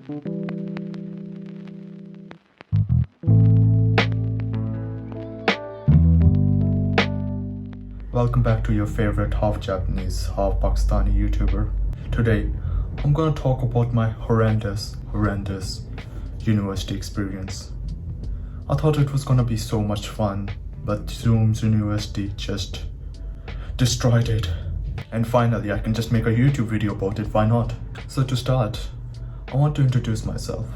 Welcome back to your favorite half Japanese, half Pakistani YouTuber. Today, I'm gonna talk about my horrendous university experience. I thought it was gonna be so much fun, but Zoom's university just destroyed it. And finally, I can just make a YouTube video about it, why not? So to start, I want to introduce myself.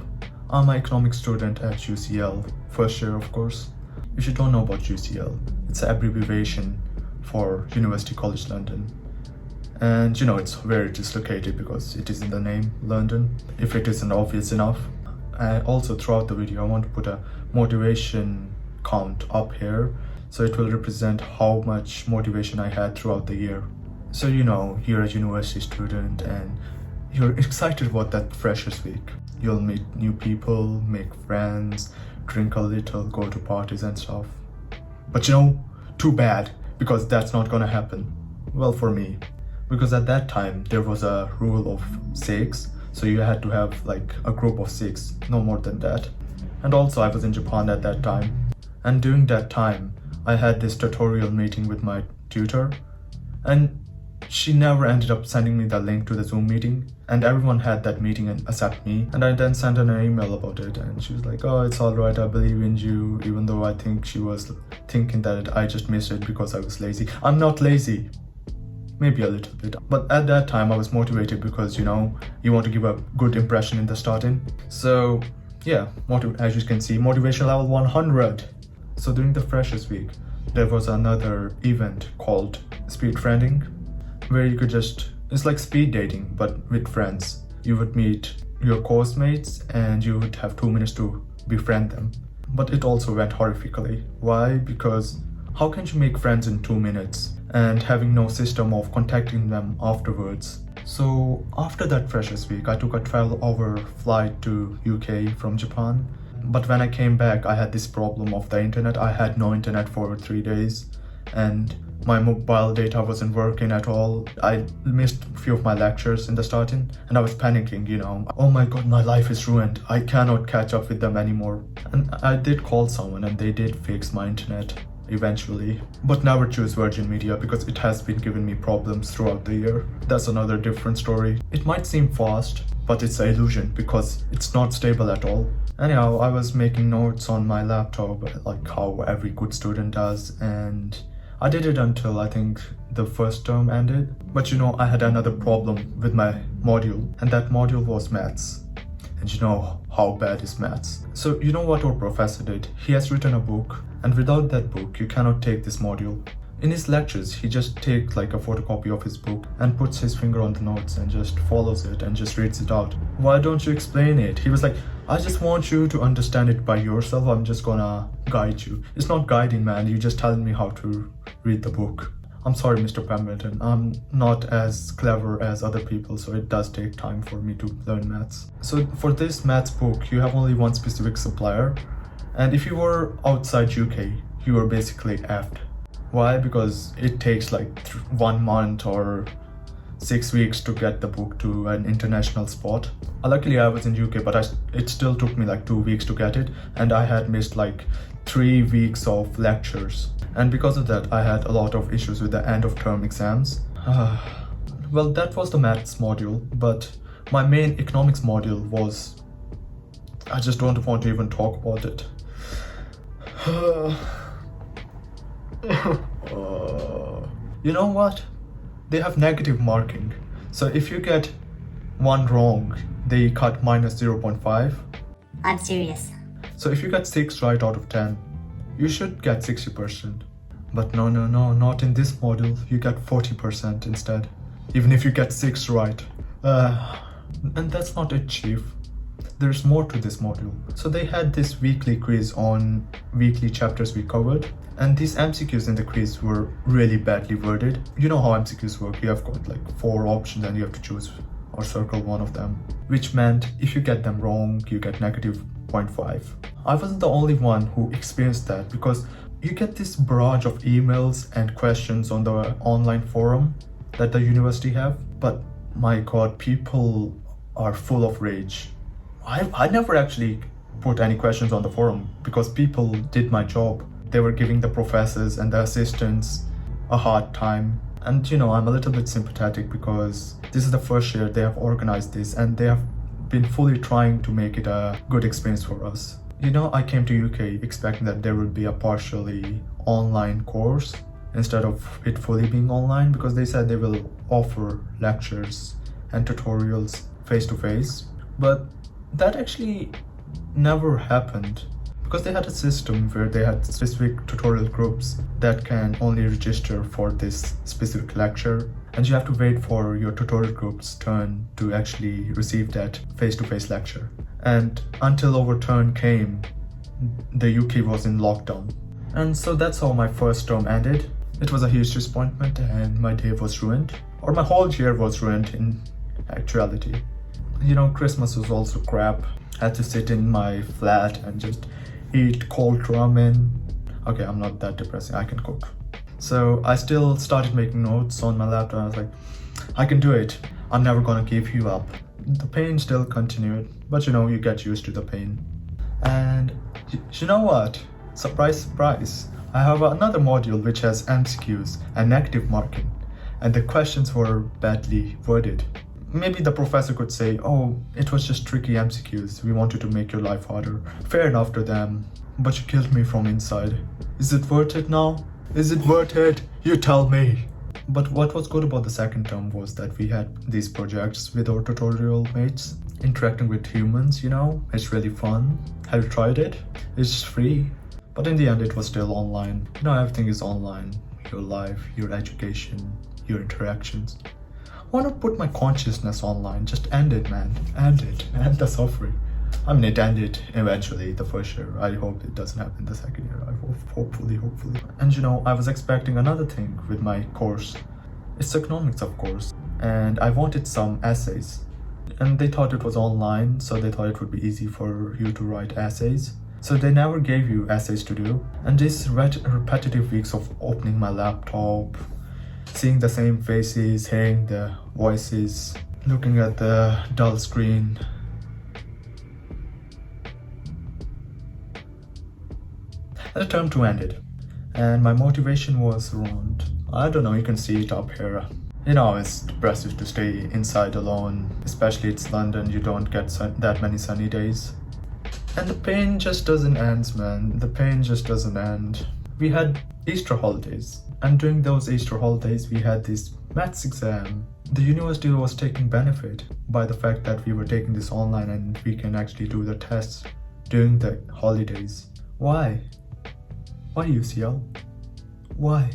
I'm an economics student at UCL, first year of course. If you don't know about UCL, it's an abbreviation for University College London. And you know, it's where it is located because it is in the name, London, if it isn't obvious enough. And also throughout the video, I want to put a motivation count up here, so it will represent how much motivation I had throughout the year. So you know, you're a university student and you're excited about that freshers week. You'll meet new people, make friends, drink a little, go to parties and stuff. But you know, too bad, because that's not gonna happen. Well, for me, because at that time there was a rule of 6, so you had to have like a group of 6, no more than that. And also I was in Japan at that time, and during that time I had this tutorial meeting with my tutor, and she never ended up sending me the link to the Zoom meeting, and everyone had that meeting and except me. And I then sent her an email about it, and she was like, oh, it's alright, I believe in you, even though I think she was thinking that I just missed it because I was lazy. I'm not lazy. Maybe a little bit. But at that time I was motivated because, you know, you want to give a good impression in the starting. So yeah, as you can see, motivation level 100. So during the freshers week, there was another event called speed friending, where you could just, it's like speed dating but with friends. You would meet your course mates and you would have 2 minutes to befriend them. But it also went horrifically. Why? Because how can you make friends in 2 minutes and having no system of contacting them afterwards? So after that freshers week, I took a 12-hour flight to UK from Japan. But when I came back, I had this problem of the internet. I had no internet for 3 days and my mobile data wasn't working at all. I missed a few of my lectures in the starting and I was panicking, you know. Oh my god, my life is ruined. I cannot catch up with them anymore. And I did call someone and they did fix my internet eventually. But never choose Virgin Media because it has been giving me problems throughout the year. That's another different story. It might seem fast, but it's an illusion because it's not stable at all. Anyhow, I was making notes on my laptop like how every good student does, and I did it until I think the first term ended. But you know, I had another problem with my module, and that module was maths. And you know how bad is maths. So you know what our professor did? He has written a book, and without that book you cannot take this module. In his lectures, he just takes like a photocopy of his book and puts his finger on the notes and just follows it and just reads it out. Why don't you explain it? He was like, I just want you to understand it by yourself. I'm just gonna guide you. It's not guiding, man. You're just telling me how to read the book. I'm sorry, Mr. Pemberton. I'm not as clever as other people, so it does take time for me to learn maths. So for this maths book, you have only one specific supplier. And if you were outside UK, you were basically effed. Why? Because it takes like 1 month or 6 weeks to get the book to an international spot. Luckily I was in UK, but it still took me like 2 weeks to get it, and I had missed like 3 weeks of lectures. And because of that, I had a lot of issues with the end of term exams. Well, that was the maths module, but my main economics module was, I just don't want to even talk about it. You know what? They have negative marking. So if you get 1 wrong, they cut minus 0.5. I'm serious. So if you get 6 right out of 10, you should get 60%. But no, not in this module. You get 40% instead, even if you get 6 right. And that's not it, chief. There's more to this module. So they had this weekly quiz on weekly chapters we covered, and these MCQs in the quiz were really badly worded. You know how MCQs work. You have got like 4 options and you have to choose or circle one of them, which meant if you get them wrong, you get negative 0.5. I wasn't the only one who experienced that, because you get this barrage of emails and questions on the online forum that the university have, but my god, people are full of rage. I never actually put any questions on the forum because people did my job. They were giving the professors and the assistants a hard time. And I'm a little bit sympathetic because this is the first year they have organized this and they have been fully trying to make it a good experience for us. I came to UK expecting that there would be a partially online course instead of it fully being online, because they said they will offer lectures and tutorials face to face. But that actually never happened, because they had a system where they had specific tutorial groups that can only register for this specific lecture, and you have to wait for your tutorial group's turn to actually receive that face-to-face lecture. And until our turn came, the UK was in lockdown. And so that's how my first term ended. It was a huge disappointment and my day was ruined, or my whole year was ruined in actuality. Christmas was also crap. I had to sit in my flat and just eat cold ramen. Okay, I'm not that depressing, I can cook. So I still started making notes on my laptop. I was like, I can do it. I'm never gonna give you up. The pain still continued, but you get used to the pain. And you know what? Surprise, surprise. I have another module which has MCQs and negative marking, and the questions were badly worded. Maybe the professor could say, oh, it was just tricky MCQs, we wanted to make your life harder. Fair enough to them, but you killed me from inside. Is it worth it now? Is it worth it? You tell me. But what was good about the second term was that we had these projects with our tutorial mates, interacting with humans, it's really fun. Have you tried it? It's free. But in the end, it was still online. Everything is online. Your life, your education, your interactions. Why not put my consciousness online? Just end it, man. End it. End the suffering. I mean, it ended eventually the first year. I hope it doesn't happen the second year. I hope, hopefully. And I was expecting another thing with my course. It's economics, of course. And I wanted some essays. And they thought it was online, so they thought it would be easy for you to write essays. So they never gave you essays to do. And these repetitive weeks of opening my laptop, seeing the same faces, hearing the voices, looking at the dull screen. The term 2 ended, and my motivation was around, I don't know, you can see it up here. It's depressive to stay inside alone, especially it's London, you don't get that many sunny days. And the pain just doesn't end, man. The pain just doesn't end. We had Easter holidays, and during those Easter holidays we had this maths exam. The university was taking benefit by the fact that we were taking this online and we can actually do the tests during the holidays. Why? Why UCL? Why?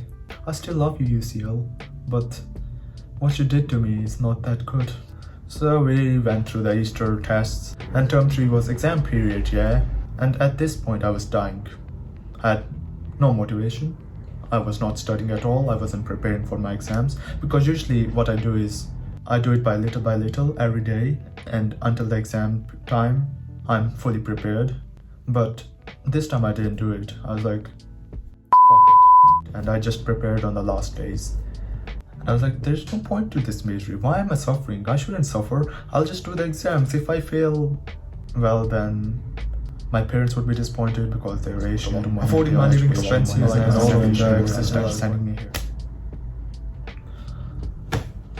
I still love you, UCL, but what you did to me is not that good. So we went through the Easter tests, and term 3 was exam period, yeah? And at this point I was dying. I had no motivation. I was not studying at all. I wasn't preparing for my exams, because usually what I do is I do it by little every day, and until the exam time I'm fully prepared. But this time I didn't do it. I was like, fuck it. And I just prepared on the last days. I was like, there's no point to this misery. Why am I suffering? I shouldn't suffer. I'll just do the exams. If I fail, well then my parents would be disappointed because they're Asian, affording my living expenses and all of the existence sending me here.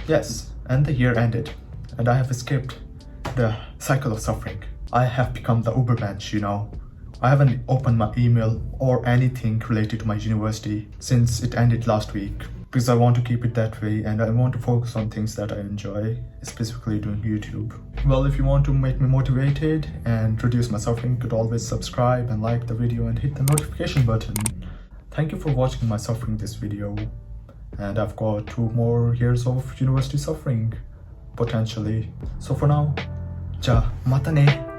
Yes, and the year ended, and I have escaped the cycle of suffering. I have become the Ubermensch, I haven't opened my email or anything related to my university since it ended last week, because I want to keep it that way and I want to focus on things that I enjoy, specifically doing YouTube. Well, if you want to make me motivated and reduce my suffering, you could always subscribe and like the video and hit the notification button. Thank you for watching my suffering this video, and I've got 2 more years of university suffering, potentially. So for now, ja, mata ne.